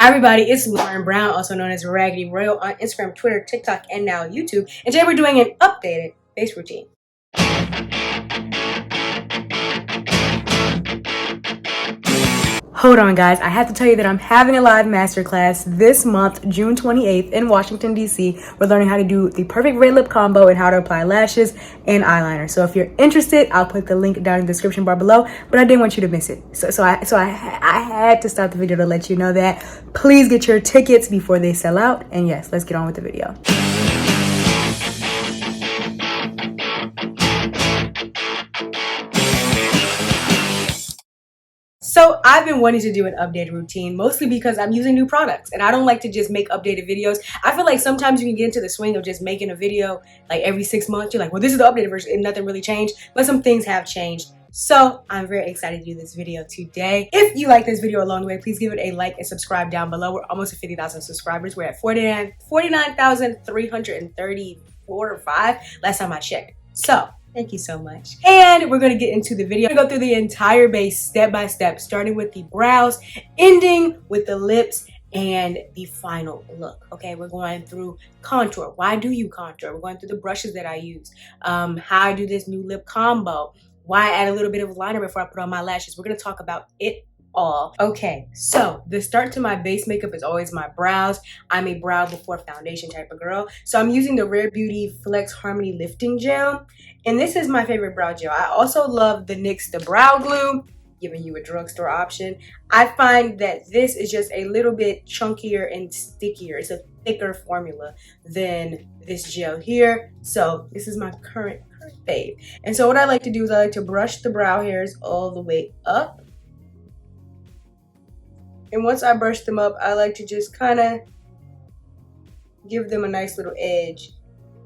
Everybody, it's Lauren Brown, also known as RaggedyRoyal on Instagram, Twitter, TikTok, and now YouTube. And today we're doing an updated face routine. Hold on, guys. I have to tell you that I'm having a live masterclass this month, June 28th in Washington, D.C. We're learning how to do the perfect red lip combo and how to apply lashes and eyeliner. So if you're interested, I'll put the link down in the description bar below, but I didn't want you to miss it. So I had to stop the video to let you know that. Please get your tickets before they sell out. And yes, let's get on with the video. So I've been wanting to do an updated routine, mostly because I'm using new products and I don't like to just make updated videos. I feel like sometimes you can get into the swing of just making a video like every 6 months. You're like, well, this is the updated version and nothing really changed, but some things have changed. So I'm very excited to do this video today. If you like this video along the way, please give it a like and subscribe down below. We're almost at 50,000 subscribers. We're at 49,334 or 5 last time I checked. So thank you so much. And we're going to get into the video. I'm going to go through the entire base step by step, starting with the brows, ending with the lips, and the final look. Okay, we're going through contour. Why do you contour? We're going through the brushes that I use, how I do this new lip combo, why I add a little bit of liner before I put on my lashes. We're going to talk about it all. Okay, so the start to my base makeup is always my brows. I'm a brow before foundation type of girl. So I'm using the Rare Beauty Flex Harmony Lifting Gel. And this is my favorite brow gel. I also love the NYX The Brow Glue, giving you a drugstore option. I find that this is just a little bit chunkier and stickier. It's a thicker formula than this gel here. So this is my current fave. And so what I like to do is I like to brush the brow hairs all the way up. And once I brush them up, I like to just kind of give them a nice little edge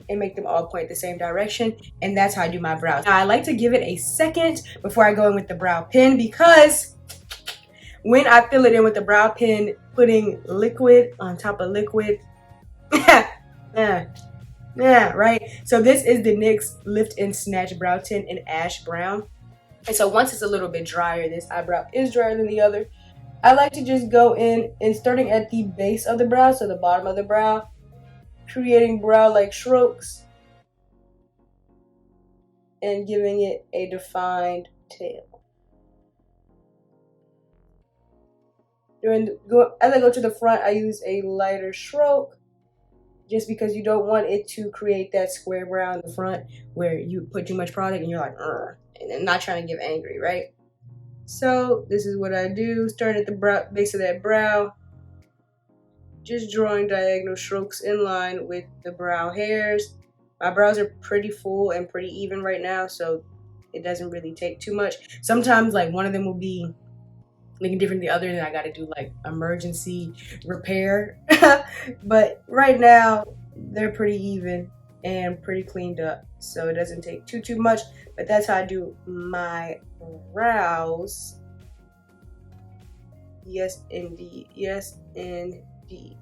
and make them all point the same direction. And that's how I do my brows. Now, I like to give it a second before I go in with the brow pen, because when I fill it in with the brow pen, putting liquid on top of liquid, yeah, right? So this is the NYX Lift and Snatch Brow Tint in Ash Brown. And so once it's a little bit drier, this eyebrow is drier than the other, I like to just go in and starting at the base of the brow, so the bottom of the brow, creating brow-like strokes and giving it a defined tail. As I go to the front, I use a lighter stroke just because you don't want it to create that square brow in the front where you put too much product and you're like, and then not trying to get angry, right? So this is what I do, start at the base of that brow, just drawing diagonal strokes in line with the brow hairs. My brows are pretty full and pretty even right now, so it doesn't really take too much. Sometimes like one of them will be looking different than the other and I got to do like emergency repair. But right now they're pretty even and pretty cleaned up, so it doesn't take too much. But that's how I do my brows. Yes indeed, yes indeed.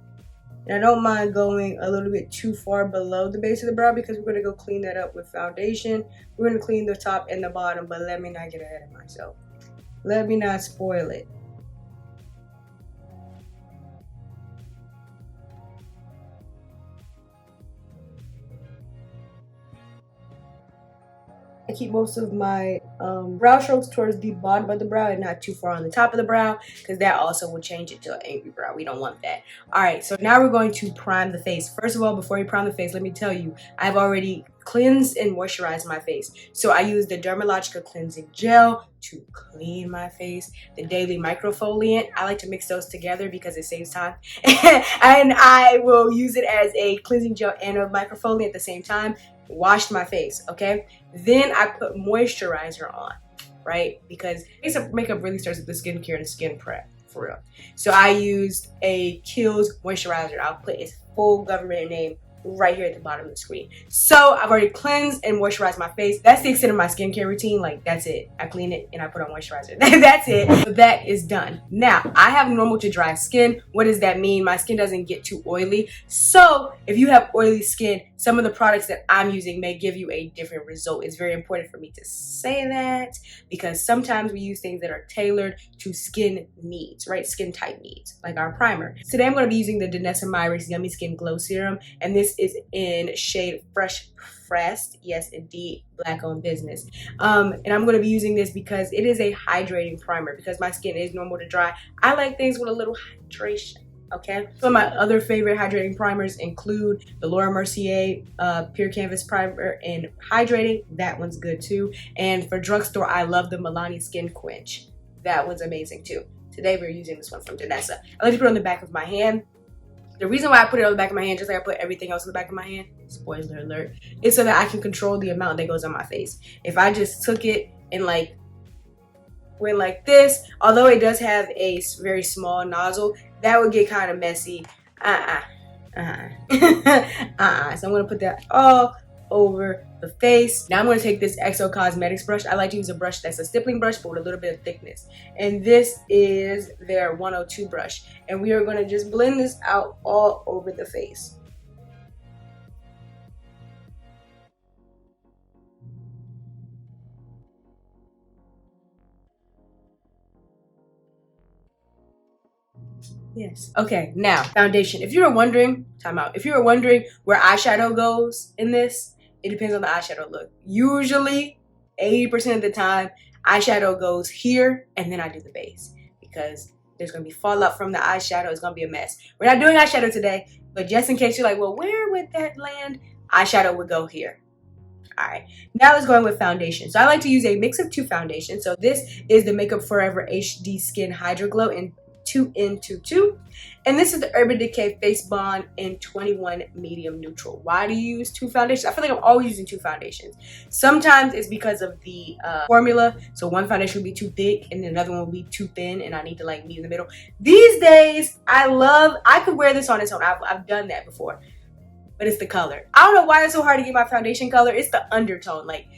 And I don't mind going a little bit too far below the base of the brow because we're going to go clean that up with foundation. We're going to clean the top and the bottom, but let me not get ahead of myself. Let me not spoil it. I keep most of my brow strokes towards the bottom of the brow and not too far on the top of the brow, because that also will change it to an angry brow. We don't want that. All right, so now we're going to prime the face. First of all, before you prime the face, let me tell you, I've already cleansed and moisturized my face. So I use the Dermalogica Cleansing Gel to clean my face. The Daily Microfoliant, I like to mix those together because it saves time. And I will use it as a cleansing gel and a microfoliant at the same time. Washed my face, okay? Then I put moisturizer on, right? Because makeup really starts with the skincare and skin prep, for real. So I used a Kiehl's moisturizer. I'll put its full government name right here at the bottom of the screen. So I've already cleansed and moisturized my face. That's the extent of my skincare routine. Like, that's it. I clean it and I put on moisturizer. That's it. So that is done. Now, I have normal to dry skin. What does that mean? My skin doesn't get too oily. So if you have oily skin, some of the products that I'm using may give you a different result. It's very important for me to say that, because sometimes we use things that are tailored to skin needs, right? Skin type needs, like our primer. Today I'm going to be using the Danessa Myricks Yummy Skin Glow Serum, and this is in shade Fresh Pressed. Yes, indeed, black owned business. And I'm going to be using this because it is a hydrating primer. Because my skin is normal to dry, I like things with a little hydration. Okay, some of my other favorite hydrating primers include the Laura Mercier Pure Canvas Primer in Hydrating. That one's good too. And for drugstore, I love the Milani Skin Quench. That one's amazing too. Today we're using this one from Danessa. I like to put it on the back of my hand. The reason why I put it on the back of my hand, just like I put everything else on the back of my hand, spoiler alert, is so that I can control the amount that goes on my face. If I just took it and like went like this, although it does have a very small nozzle, that would get kind of messy. So I'm gonna put that all over the face. Now I'm going to take this XO Cosmetics brush. I like to use a brush that's a stippling brush but with a little bit of thickness, and this is their 102 brush, and we are going to just blend this out all over the face. Yes. Okay, now foundation. If you were wondering, time out. If you were wondering where eyeshadow goes in this, it depends on the eyeshadow look. Usually, 80% of the time, eyeshadow goes here, and then I do the base, because there's going to be fallout from the eyeshadow. It's going to be a mess. We're not doing eyeshadow today, but just in case you're like, well, where would that land? Eyeshadow would go here. All right, now let's go in with foundation. So I like to use a mix of two foundations. So this is the Makeup Forever HD Skin Hydro Glow in 2N22, and this is the Urban Decay Face Bond in 21 Medium Neutral. Why do you use two foundations? I feel like I'm always using two foundations. Sometimes it's because of the formula. So one foundation will be too thick and another one will be too thin, and I need to like meet in the middle. These days, I could wear this on its own. I've done that before, but it's the color. I don't know why it's so hard to get my foundation color. It's the undertone. Like,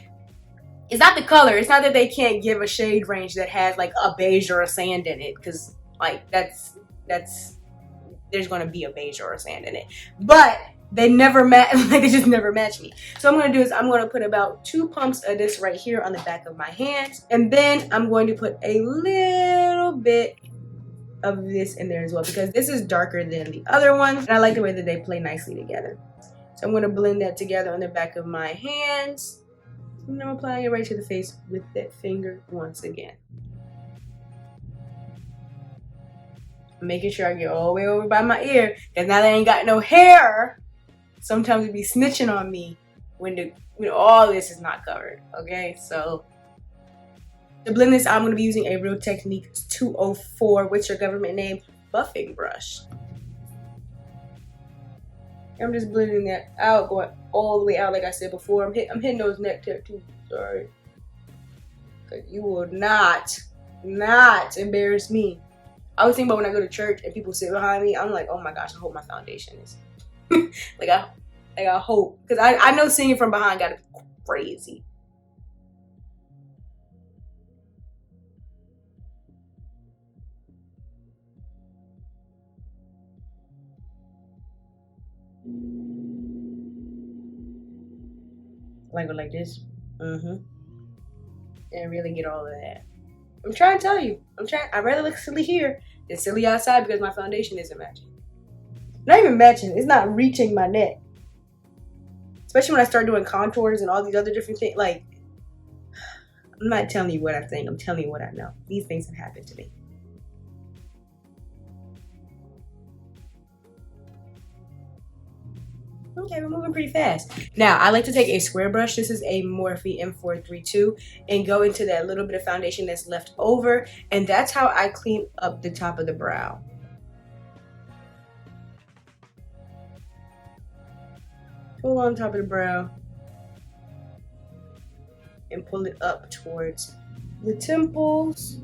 it's not the color. It's not that they can't give a shade range that has like a beige or a sand in it, because like that's there's gonna be a beige or a sand in it, but they never match. Like, they just never match me. So what I'm gonna do is I'm gonna put about 2 pumps of this right here on the back of my hands, and then I'm going to put a little bit of this in there as well, because this is darker than the other one, and I like the way that they play nicely together. So I'm gonna blend that together on the back of my hands, and I'm applying it right to the face with that finger once again. Making sure I get all the way over by my ear, because now they ain't got no hair. Sometimes it be snitching on me when all this is not covered. Okay, so to blend this, I'm going to be using a Real Technique 204, what's your government name, buffing brush. I'm just blending that out, going all the way out like I said before. I'm hitting those neck tattoos, sorry. Because you will not embarrass me. I was thinking about when I go to church and people sit behind me, I'm like, oh my gosh, I hope my foundation is like I hope, because I know singing from behind gotta be crazy. Like go like this, and really get all of that. I'm trying to tell you. I'd rather look silly here than silly outside, because my foundation isn't matching. Not even matching. It's not reaching my neck. Especially when I start doing contours and all these other different things. Like, I'm not telling you what I think. I'm telling you what I know. These things have happened to me. Okay, we're moving pretty fast. Now, I like to take a square brush. This is a Morphe M432, and go into that little bit of foundation that's left over, and that's how I clean up the top of the brow. Pull on top of the brow and pull it up towards the temples.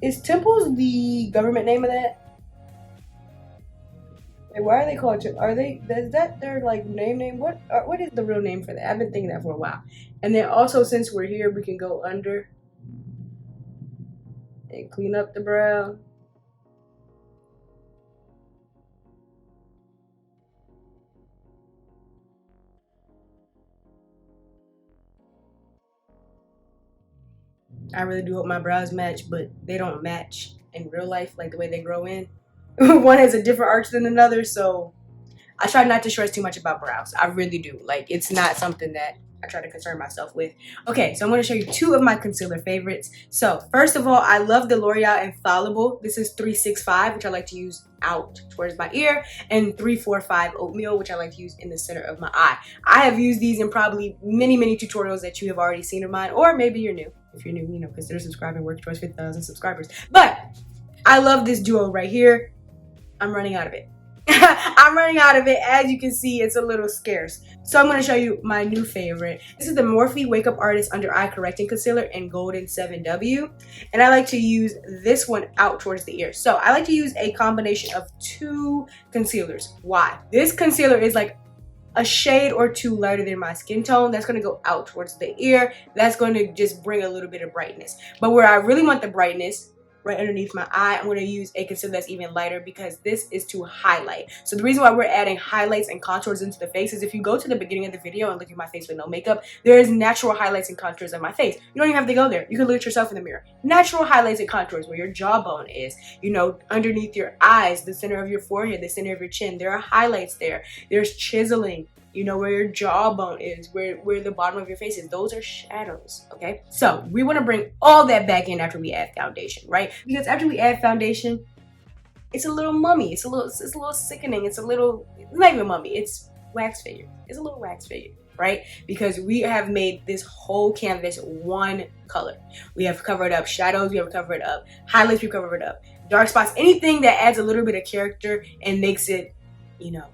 Is temples the government name of that? Wait, why are they called? Are they? Is that their like name? What is the real name for that? I've been thinking that for a while. And then also, since we're here, we can go under and clean up the brow. I really do hope my brows match, but they don't match in real life, like the way they grow in. One has a different arch than another, so I try not to stress too much about brows. I really do. Like, it's not something that I try to concern myself with. Okay, so I'm going to show you two of my concealer favorites. So first of all, I love the L'Oreal Infallible. This is 365, which I like to use out towards my ear, and 345 Oatmeal, which I like to use in the center of my eye. I have used these in probably many tutorials that you have already seen of mine, or maybe you're new. If you're new, you know, consider subscribing, work towards 50,000 subscribers. But I love this duo right here. I'm running out of it. I'm running out of it. As you can see, it's a little scarce. So I'm going to show you my new favorite. This is the Morphe Wake Up Artist Under Eye Correcting Concealer in Golden 7W. And I like to use this one out towards the ear. So I like to use a combination of two concealers. Why? This concealer is like a shade or two lighter than my skin tone. That's going to go out towards the ear. That's going to just bring a little bit of brightness. But where I really want the brightness, right underneath my eye, I'm going to use a concealer that's even lighter because this is to highlight. So the reason why we're adding highlights and contours into the face is if you go to the beginning of the video and look at my face with no makeup, there is natural highlights and contours on my face. You don't even have to go there. You can look at yourself in the mirror. Natural highlights and contours where your jawbone is, you know, underneath your eyes, the center of your forehead, the center of your chin. There are highlights there. There's chiseling. You know, where your jawbone is, where the bottom of your face is. Those are shadows, okay? So we want to bring all that back in after we add foundation, right? Because after we add foundation, it's a little mummy. It's a little sickening. It's not even mummy. It's wax figure. It's a little wax figure, right? Because we have made this whole canvas one color. We have covered up shadows. We have covered up highlights. We covered up dark spots. Anything that adds a little bit of character and makes it, you know,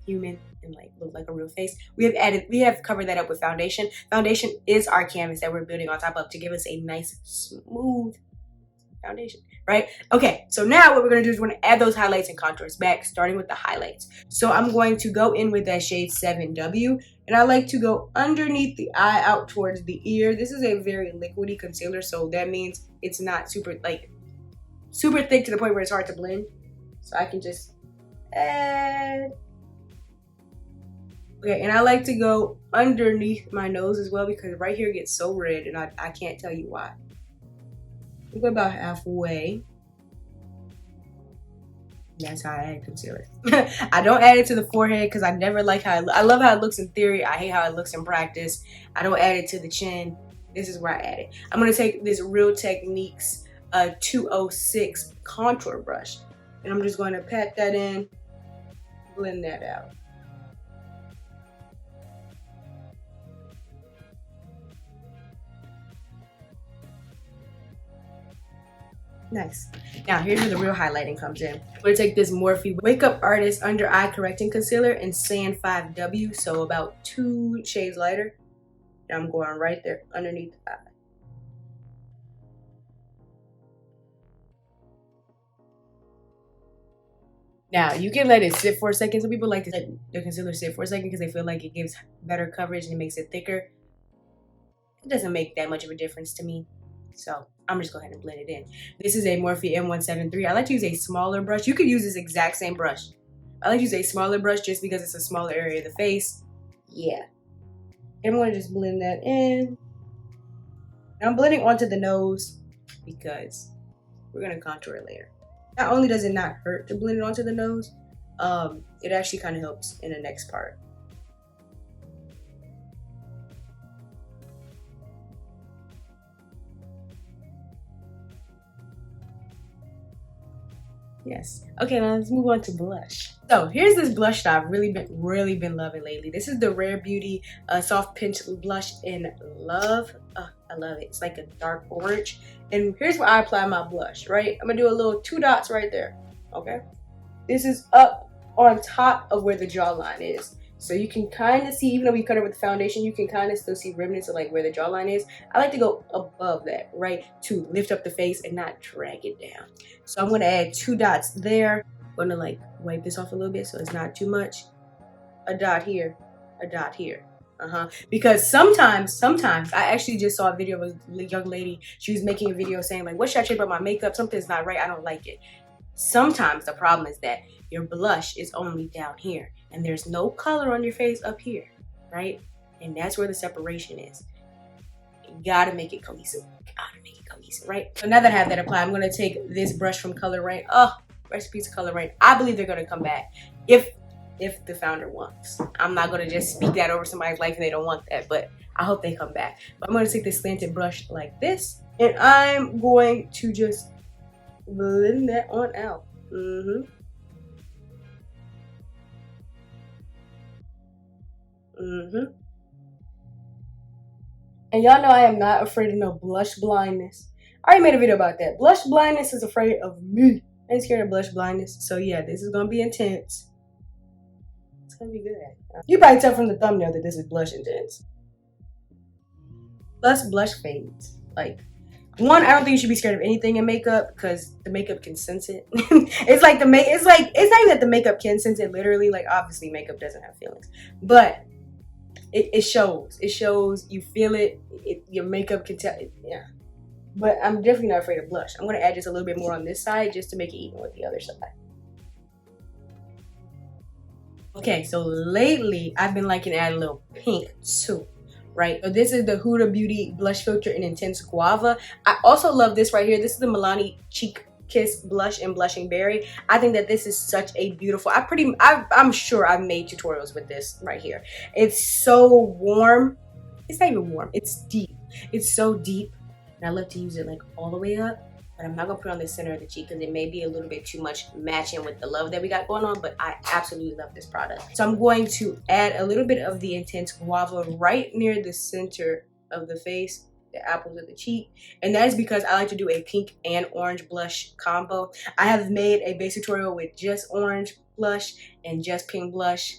human and like look like a real face. We have covered that up with foundation. Foundation is our canvas that we're building on top of to give us a nice smooth foundation, right? Okay, so now what we're going to do is we're going to add those highlights and contours back, starting with the highlights. So I'm going to go in with that shade 7W, and I like to go underneath the eye out towards the ear. This is a very liquidy concealer, so that means it's not super thick to the point where it's hard to blend. So I can just add. Okay, and I like to go underneath my nose as well because right here gets so red and I can't tell you why. We go about halfway. That's how I add concealer. I don't add it to the forehead because I never like how I love how it looks in theory. I hate how it looks in practice. I don't add it to the chin. This is where I add it. I'm going to take this Real Techniques 206 contour brush. And I'm just going to pat that in, blend that out. Nice. Now here's where the real highlighting comes in. I'm going to take this Morphe Wake Up Artist Under Eye Correcting Concealer in Sand 5W, so about 2 shades lighter. And I'm going right there underneath the eye. Now you can let it sit for a second. Some people like to let the concealer sit for a second because they feel like it gives better coverage and it makes it thicker. It doesn't make that much of a difference to me. So I'm just go ahead and blend it in. This is a Morphe M173. I like to use a smaller brush. You could use this exact same brush. I like to use a smaller brush just because it's a smaller area of the face. Yeah. And I'm going to just blend that in. And I'm blending onto the nose because we're going to contour it later. Not only does it not hurt to blend it onto the nose, it actually kind of helps in the next part. Yes. Okay, now let's move on to blush. So here's this blush that I've really been loving lately. This is the Rare Beauty Soft Pinch Blush in Love. I love it. It's like a dark orange. And here's where I apply my blush, right? I'm gonna do a little 2 dots right there, okay? This is up on top of where the jawline is. So you can kind of see, even though we cut it with the foundation, you can kind of still see remnants of like where the jawline is. I like to go above that, right? To lift up the face and not drag it down. So I'm gonna add 2 dots there. gonna like wipe this off a little bit so it's not too much. A dot here, a dot here. Because sometimes I actually just saw a video of a young lady. She was making a video saying like, what should I change about my makeup? Something's not right, I don't like it. Sometimes the problem is that your blush is only down here and there's no color on your face up here, right? And that's where the separation is. You gotta make it cohesive. Right? So now that I have that applied, I'm gonna take this brush from Color Rain. Oh, recipes of Color Rain. I believe they're gonna come back if the founder wants. I'm not gonna just speak that over somebody's life and they don't want that, but I hope they come back. But I'm gonna take this slanted brush like this, and I'm going to just blend that on out. And y'all know I am not afraid of no blush blindness. I already made a video about that. Blush blindness is afraid of me. I ain't scared of blush blindness. So yeah, this is gonna be intense. It's gonna be good. You probably tell from the thumbnail that this is blush intense. Plus blush fades. Like, one, I don't think you should be scared of anything in makeup because the makeup can sense it. It's like it's not even that the makeup can sense it literally. Like, obviously makeup doesn't have feelings, but it shows. It shows. You feel it. Your makeup can tell. Yeah. But I'm definitely not afraid of blush. I'm going to add just a little bit more on this side just to make it even with the other side. Okay, so lately I've been liking to add a little pink too, right? So this is the Huda Beauty Blush Filter in Intense Guava. I also love this right here. This is the Milani Cheek Kiss Blush in Blushing Berry. I think that this is such a beautiful, I'm sure I've made tutorials with this right here. It's so warm. It's not even warm. It's deep. It's so deep. And I love to use it like all the way up, but I'm not gonna put it on the center of the cheek because it may be a little bit too much matching with the love that we got going on, but I absolutely love this product. So I'm going to add a little bit of the Intense Guava right near the center of the face, the apples of the cheek. And that is because I like to do a pink and orange blush combo. I have made a base tutorial with just orange blush and just pink blush.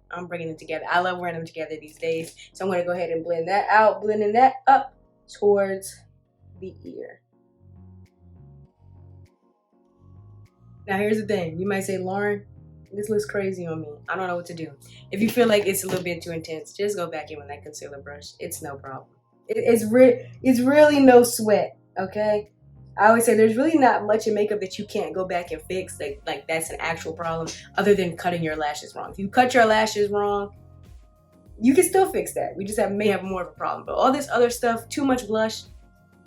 I'm bringing them together. I love wearing them together these days. So I'm gonna go ahead and blend that out, blending that up towards the ear. Now here's the thing. You might say, Lauren, this looks crazy on me. I don't know what to do. If you feel like it's a little bit too intense, just go back in with that concealer brush. It's no problem. It's really no sweat, okay? I always say there's really not much in makeup that you can't go back and fix. Like that's an actual problem other than cutting your lashes wrong. If you cut your lashes wrong, you can still fix that. We just may have more of a problem. But all this other stuff, too much blush,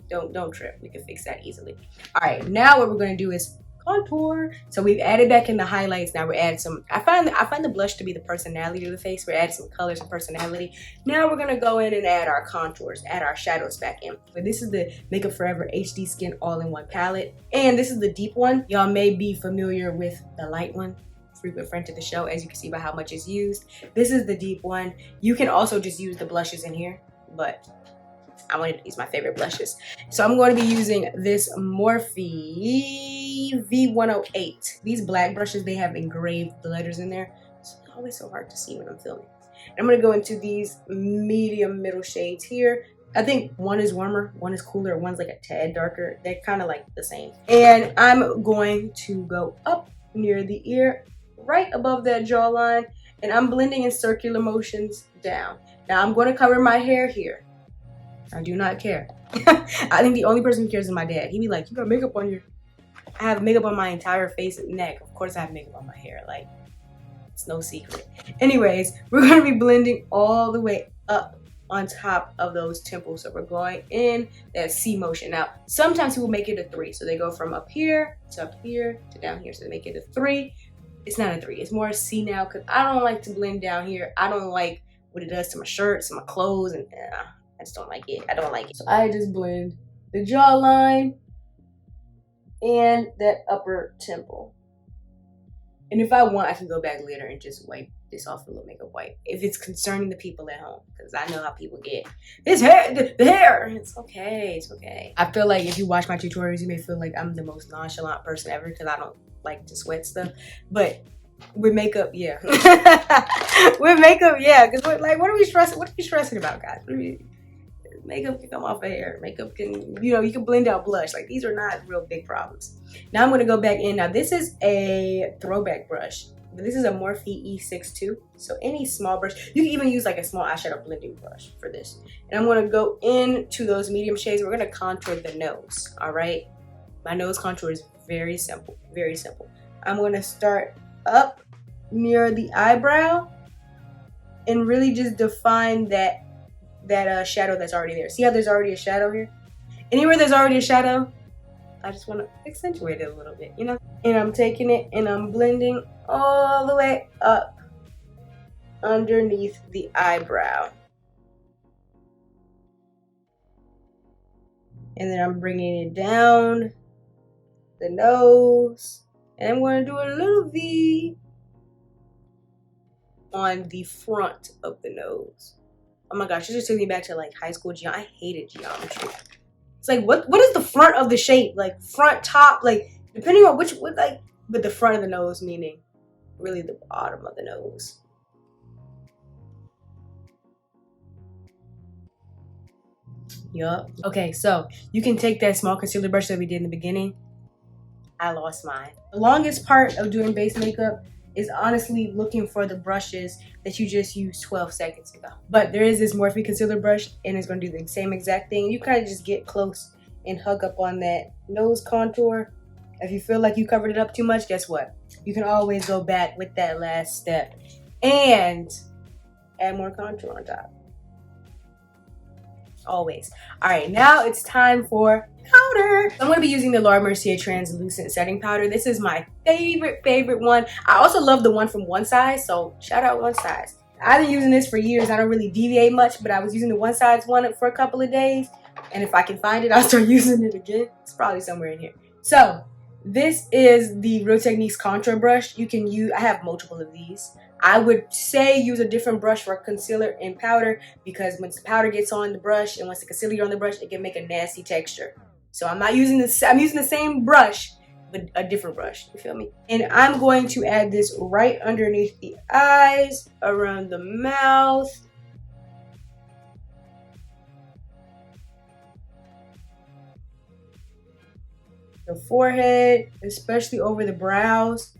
don't trip. We can fix that easily. All right, now what we're gonna do is contour. So we've added back in the highlights. Now we're adding some, I find the blush to be the personality of the face. We're adding some colors and personality. Now we're gonna go in and add our contours, add our shadows back in. But this is the Makeup Forever HD Skin All-in-One palette. And this is the deep one. Y'all may be familiar with the light one. Frequent friend to the show, as you can see by how much is used. This is the deep one. You can also just use the blushes in here, but I wanted to use my favorite blushes. So I'm going to be using this Morphe V108. These black brushes, they have engraved letters in there. It's always so hard to see when I'm filming. I'm going to go into these medium middle shades here. I think one is warmer, one is cooler, one's like a tad darker. They're kind of like the same. And I'm going to go up near the ear, right above that jawline, and I'm blending in circular motions down. Now I'm going to cover my hair here. I do not care. I think the only person who cares is my dad. He'd be like, you got makeup on your... I have makeup on my entire face and neck. Of course I have makeup on my hair. Like, it's no secret. Anyways, we're going to be blending all the way up on top of those temples. So we're going in that C motion. Now, sometimes people make it a 3. So they go from up here to down here. So they make it a 3. It's not a 3. It's more a C now because I don't like to blend down here. I don't like what it does to my shirts and my clothes, and I just don't like it. I don't like it. So I just blend the jawline and that upper temple. And if I want, I can go back later and just wipe this off with a little makeup wipe if it's concerning the people at home, because I know how people get this hair, the hair. It's okay. It's okay. I feel like if you watch my tutorials, you may feel like I'm the most nonchalant person ever because I don't like to sweat stuff. But with makeup, yeah. With makeup, yeah. Because like, what are we stressing? What are we stressing about, guys? makeup can come off of hair. Makeup can, you know, you can blend out blush. Like, these are not real big problems. Now I'm gonna go back in. Now this is a throwback brush, but this is a Morphe E62. So any small brush, you can even use like a small eyeshadow blending brush for this. And I'm gonna go into those medium shades. We're gonna contour the nose, all right? My nose contour is very simple, very simple. I'm gonna start up near the eyebrow and really just define that shadow that's already there. See how there's already a shadow here? Anywhere there's already a shadow, I just want to accentuate it a little bit, you know? And I'm taking it and I'm blending all the way up underneath the eyebrow. And then I'm bringing it down the nose. And I'm going to do a little V on the front of the nose. Oh my gosh, it just took me back to like high school geometry. I hated geometry. It's like, what is the front of the shape? Like front, top, like depending on which, like, but the front of the nose meaning really the bottom of the nose. Yup. Okay, so you can take that small concealer brush that we did in the beginning. I lost mine. The longest part of doing base makeup is honestly looking for the brushes that you just used 12 seconds ago. But there is this Morphe concealer brush and it's gonna do the same exact thing. You kind of just get close and hug up on that nose contour. If you feel like you covered it up too much, guess what? You can always go back with that last step and add more contour on top. Always. All right, now it's time for powder. I'm going to be using the Laura Mercier translucent setting powder. This is my favorite one. I also love the one from One Size, so shout out One Size. I've been using this for years. I don't really deviate much, but I was using the One Size one for a couple of days, and if I can find it, I'll start using it again. It's probably somewhere in here. So this is the Real Techniques contour brush. You can use, I have multiple of these. I would say use a different brush for concealer and powder, because once the powder gets on the brush and once the concealer gets on the brush, it can make a nasty texture. So I'm not using this, I'm using the same brush, but a different brush, you feel me? And I'm going to add this right underneath the eyes, around the mouth. The forehead, especially over the brows.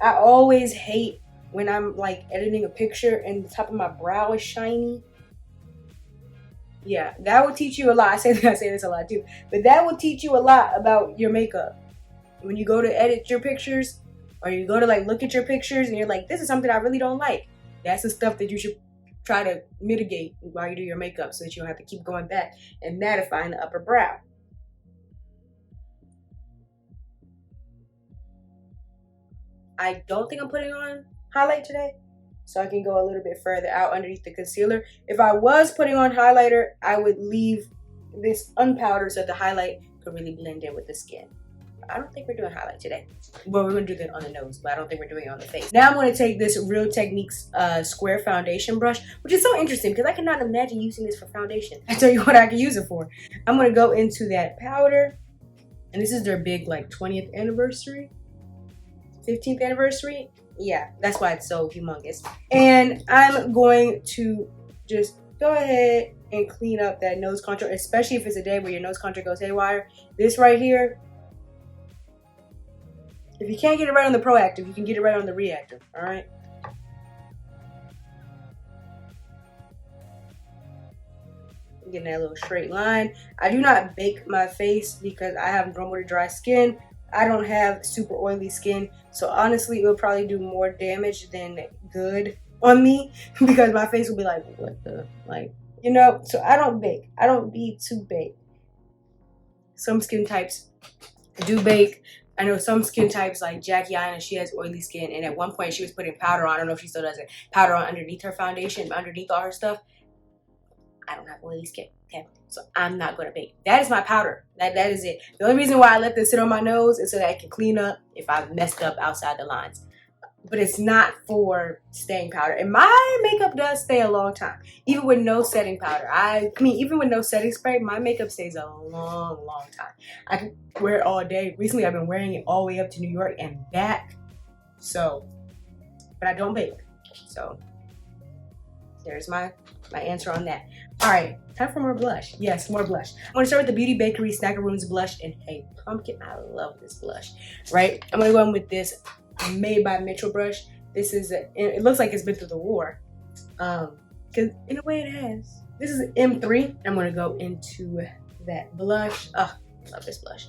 I always hate when I'm like editing a picture and the top of my brow is shiny. Yeah, that will teach you a lot. I say this a lot too, but that will teach you a lot about your makeup. When you go to edit your pictures, or you go to like look at your pictures and you're like, this is something I really don't like. That's the stuff that you should try to mitigate while you do your makeup, so that you don't have to keep going back and mattifying the upper brow. I don't think I'm putting on highlight today, so I can go a little bit further out underneath the concealer. If I was putting on highlighter, I would leave this unpowdered so the highlight could really blend in with the skin. I don't think we're doing highlight today. Well, we're gonna do that on the nose, but I don't think we're doing it on the face. Now I'm gonna take this Real Techniques square foundation brush, which is so interesting because I cannot imagine using this for foundation. I tell you what I can use it for. I'm gonna go into that powder, and this is their big like 20th anniversary, 15th anniversary. Yeah, that's why it's so humongous. And I'm going to just go ahead and clean up that nose contour, especially if it's a day where your nose contour goes haywire. This right here, if you can't get it right on the proactive, you can get it right on the reactive, all right? Getting that little straight line. I do not bake my face because I have normal to dry skin. I don't have super oily skin, so honestly it will probably do more damage than good on me because my face will be like, what the, like, you know. So I don't bake. I don't be too baked. Some skin types do bake. I know some skin types like Jackie Aina, she has oily skin, and at one point she was putting powder on. I don't know if she still does it. Powder on underneath her foundation, underneath all her stuff. I don't have oily skin, okay? So I'm not gonna bake. That is my powder. That is it. The only reason why I let this sit on my nose is so that I can clean up if I've messed up outside the lines. But it's not for staying powder. And my makeup does stay a long time. Even with no setting powder. I mean, even with no setting spray, my makeup stays a long, long time. I can wear it all day. Recently, I've been wearing it all the way up to New York and back. So, but I don't bake. So, there's my answer on that. All right, time for more blush. Yes, more blush. I'm gonna start with the Beauty Bakery Snackaroons blush in Hey Pumpkin. I love this blush, right? I'm gonna go in with this Made by Mitchell brush. This is, it looks like it's been through the war. Cause in a way it has. This is M3. I'm gonna go into that blush. Oh, I love this blush.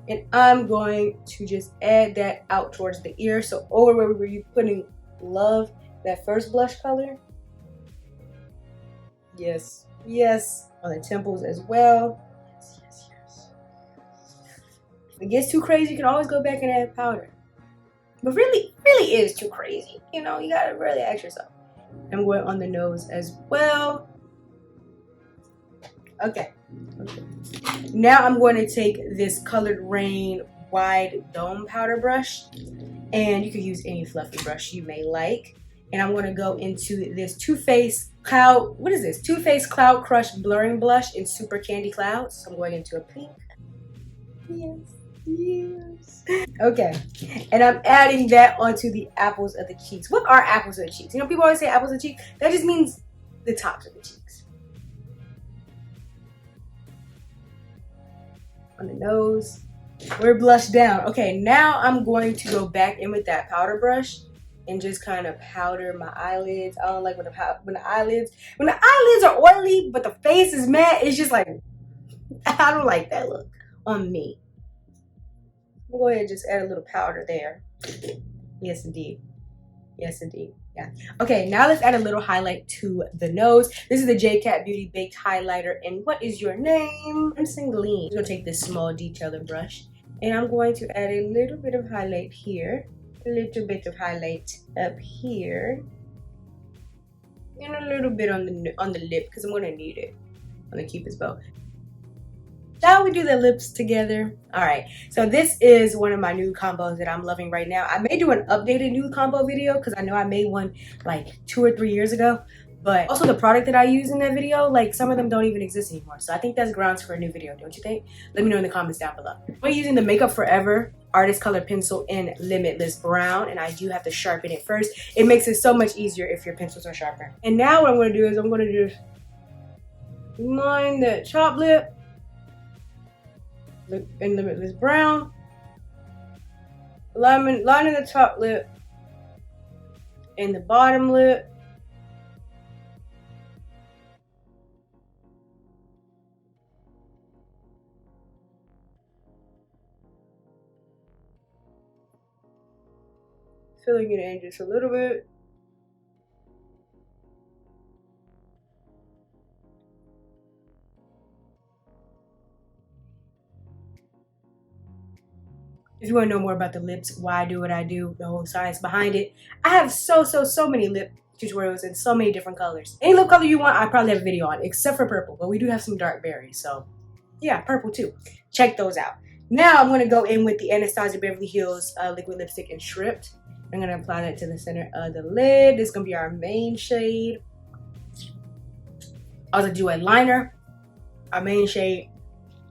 And I'm going to just add that out towards the ear. So over where we were putting love, that first blush color. Yes, yes. On the temples as well. Yes, yes, yes. If it gets too crazy, you can always go back and add powder. But really is too crazy. You know, you gotta really ask yourself. I'm going on the nose as well. Okay. Now I'm going to take this Colored Rain wide dome powder brush, and you can use any fluffy brush you may like. And I'm going to go into this Too Faced Cloud, what is this? Too Faced Cloud Crush Blurring Blush in Super Candy Clouds. So I'm going into a pink. Yes, yes. Okay, and I'm adding that onto the apples of the cheeks. What are apples of the cheeks? You know, people always say apples of the cheeks. That just means the tops of the cheeks. On the nose. We're blushed down. Okay, now I'm going to go back in with that powder brush and just kind of powder my eyelids. I don't like when the eyelids are oily, but the face is matte. It's just like, I don't like that look on me. We'll go ahead and just add a little powder there. Yes, indeed. Yes, indeed. Yeah. Okay, now let's add a little highlight to the nose. This is the J-Cat Beauty Baked Highlighter. And what is your name? I'm Cinderine. I'm going to take this small detailing brush, and I'm going to add a little bit of highlight here. A little bit of highlight up here. And a little bit on the lip, because I'm going to need it on the Cupid's bow. Shall we do the lips together? All right, so this is one of my nude combos that I'm loving right now. I may do an updated nude combo video because I know I made one like 2 or 3 years ago, but also the product that I use in that video, like some of them don't even exist anymore. So I think that's grounds for a new video, don't you think? Let me know in the comments down below. I'm using the Makeup Forever Artist Color Pencil in Limitless Brown, and I do have to sharpen it first. It makes it so much easier if your pencils are sharper. And now what I'm gonna do is I'm gonna just line that top lip in Limitless Brown, lining the top lip and the bottom lip. Filling it in just a little bit. If you want to know more about the lips, why I do what I do, the whole science behind it, I have so many lip tutorials in so many different colors. Any lip color you want, I probably have a video on, except for purple, but we do have some dark berries, so yeah, purple too. Check those out. Now I'm going to go in with the Anastasia Beverly Hills liquid lipstick in Shrimped. I'm going to apply that to the center of the lid. This is going to be our main shade. I was going to do a liner, our main shade,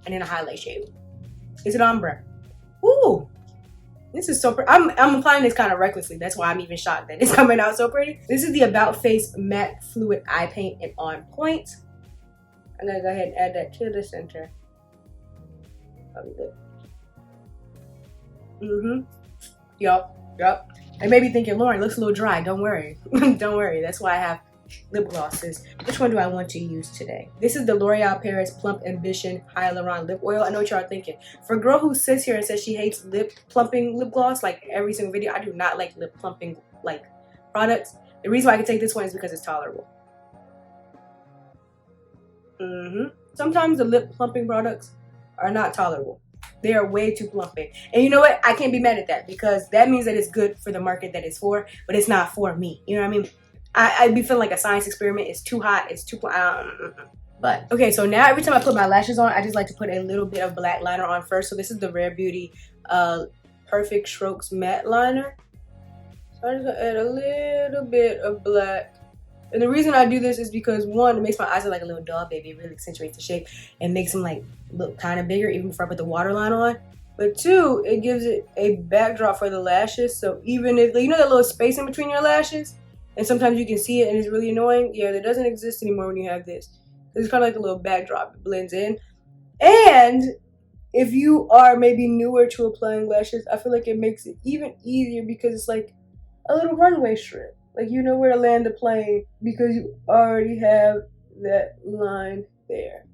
and then a highlight shade. Is it ombre? Ooh, this is so pretty. I'm applying this kind of recklessly. That's why I'm even shocked that it's coming out so pretty. This is the About Face Matte Fluid Eye Paint in On Point. I'm going to go ahead and add that to the center. Probably good. Yup. I may be thinking, Lauren, looks a little dry. Don't worry. Don't worry. That's why I have lip glosses. Which one do I want to use today? This is the L'Oreal Paris Plump Ambition Hyaluron Lip Oil. I know what y'all are thinking. For a girl who sits here and says she hates lip plumping lip gloss, like every single video, I do not like lip plumping like products. The reason why I can take this one is because it's tolerable. Sometimes the lip plumping products are not tolerable. They are way too plumping. And you know what? I can't be mad at that because that means that it's good for the market that it's for, but it's not for me. You know what I mean? I'd be feeling like a science experiment. It's too hot. It's too... But, okay, so now every time I put my lashes on, I just like to put a little bit of black liner on first. So this is the Rare Beauty Perfect Strokes Matte Liner. So I'm just going to add a little bit of black. And the reason I do this is because, one, it makes my eyes look like a little doll baby. It really accentuates the shape and makes them, like, look kind of bigger even before I put the waterline on. But two, it gives it a backdrop for the lashes. So even if, you know that little space in between your lashes? And sometimes you can see it and it's really annoying. Yeah, that doesn't exist anymore when you have this. It's kind of like a little backdrop. It blends in. And if you are maybe newer to applying lashes, I feel like it makes it even easier because it's like a little runway strip. Like you know where to land the plane because you already have that line there.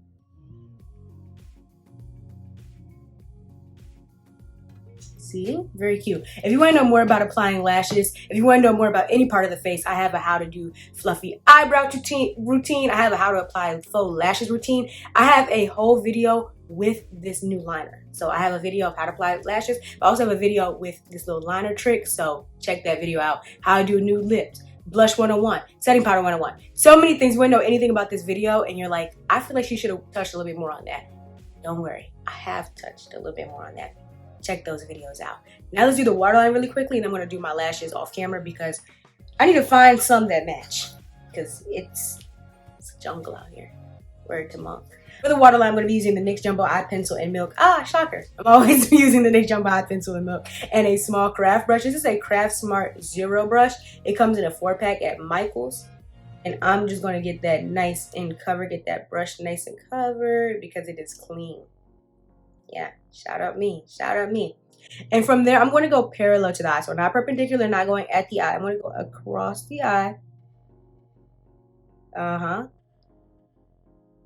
See? Very cute. If you want to know more about applying lashes, if you want to know more about any part of the face, I have a how to do fluffy eyebrow routine. I have a how to apply faux lashes routine. I have a whole video with this new liner. So I have a video of how to apply lashes. I also have a video with this little liner trick. So check that video out. How to do nude lips, blush 101, setting powder 101. So many things. You want to know anything about this video and you're like, I feel like she should have touched a little bit more on that. Don't worry. I have touched a little bit more on that. Check those videos out. Now let's do the waterline really quickly and I'm going to do my lashes off camera because I need to find some that match because it's jungle out here. Word to monk. For the waterline, I'm going to be using the NYX Jumbo Eye Pencil and Milk. Ah, shocker. I'm always using the NYX Jumbo Eye Pencil and Milk and a small craft brush. This is a Craft Smart Zero brush. It comes in a 4-pack at Michael's. And I'm just going to get that nice and covered, get that brush nice and covered because it is clean. Yeah, shout out me, shout out me. And from there, I'm going to go parallel to the eye. So not perpendicular, not going at the eye. I'm going to go across the eye.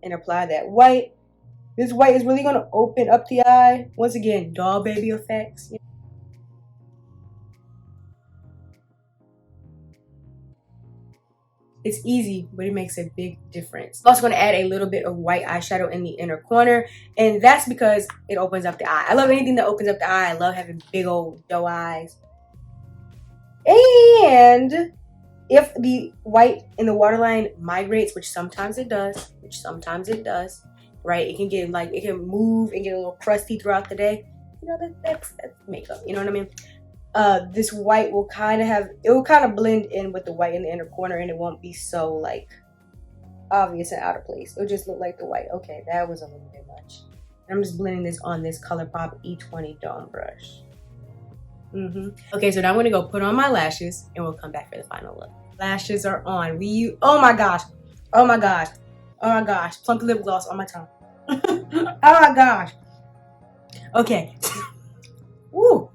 And apply that white. This white is really going to open up the eye. Once again, doll baby effects. It's easy, but it makes a big difference. I'm also going to add a little bit of white eyeshadow in the inner corner, and that's because it opens up the eye. I love anything that opens up the eye. I love having big old doe eyes. And if the white in the waterline migrates, which sometimes it does, right? It can get like, it can move and get a little crusty throughout the day. You know, that's makeup, you know what I mean? This white will kind of blend in with the white in the inner corner and it won't be so like obvious and out of place. It'll just look like the white. Okay, that was a little bit much. I'm just blending this on this ColourPop E20 Dome brush. Okay, so now I'm gonna go put on my lashes and we'll come back for the final look. Lashes are on. Oh my gosh. Plump lip gloss on my tongue. Oh my gosh. Okay. Woo.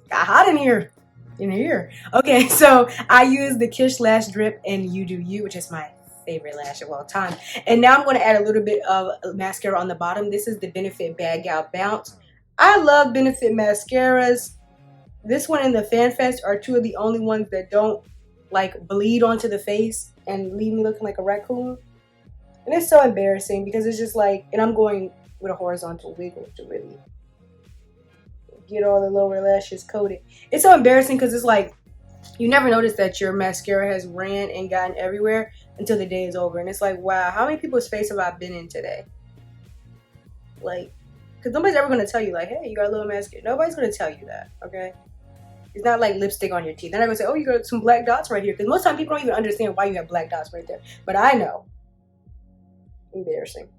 Got hot in here. Okay, so I use the Kish Lash Drip in You Do You, which is my favorite lash of all time. And now I'm going to add a little bit of mascara on the bottom. This is the Benefit Bad Gal Bounce. I love Benefit mascaras. This one and the Fan Fest are two of the only ones that don't like bleed onto the face and leave me looking like a raccoon. And it's so embarrassing because it's just like, and I'm going with a horizontal wiggle to really get all the lower lashes coated. It's so embarrassing because it's like you never notice that your mascara has ran and gotten everywhere until the day is over. And it's like, wow, how many people's face have I been in today? Like, because nobody's ever going to tell you like, hey, you got a little mascara. Nobody's going to tell you that, okay? It's not like lipstick on your teeth. They're not going to say, oh, you got some black dots right here. Because most time people don't even understand why you have black dots right there. But I know. Embarrassing.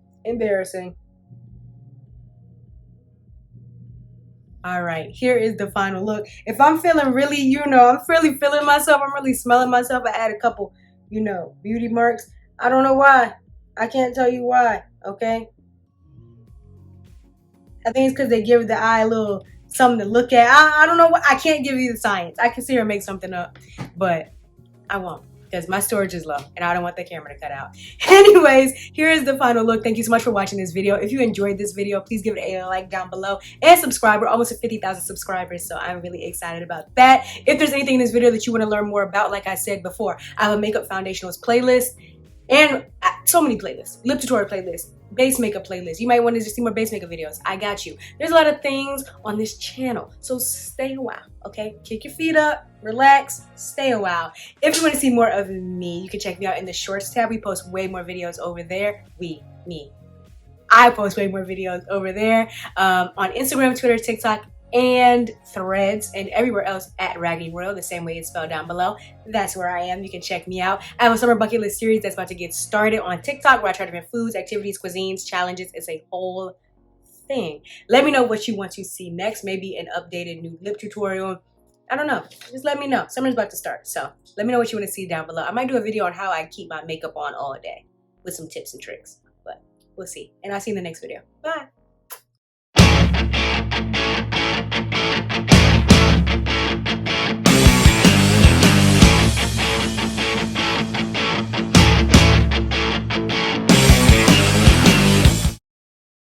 All right, here is the final look. If I'm feeling really, I'm really feeling myself, I'm really smelling myself, I add a couple, beauty marks. I don't know why. I can't tell you why, okay? I think it's because they give the eye a little something to look at. I don't know what, I can't give you the science. I can see her make something up, but I won't. Because my storage is low and I don't want the camera to cut out. Anyways, here is the final look. Thank you so much for watching this video. If you enjoyed this video, please give it a like down below and subscribe. We're almost at 50,000 subscribers, so I'm really excited about that. If there's anything in this video that you want to learn more about, like I said before, I have a makeup foundationals playlist and so many playlists, lip tutorial playlists, base makeup playlist. You might want to just see more base makeup videos. I got you. There's a lot of things on this channel, so stay a while, okay? Kick your feet up, relax, stay a while. If you want to see more of me, you can check me out in the shorts tab. We post way more videos over there. I post way more videos over there on Instagram, Twitter, TikTok, and Threads, and everywhere else at RaggedyRoyal, the same way it's spelled down below. That's where I am. You can check me out. I have a summer bucket list series that's about to get started on TikTok where I try different foods, activities, cuisines, challenges. It's a whole thing. Let me know what you want to see next. Maybe an updated new lip tutorial. I don't know. Just let me know. Summer's about to start, so let me know what you want to see down below. I might do a video on how I keep my makeup on all day with some tips and tricks. But We'll see. And I'll see you in the next video. Bye.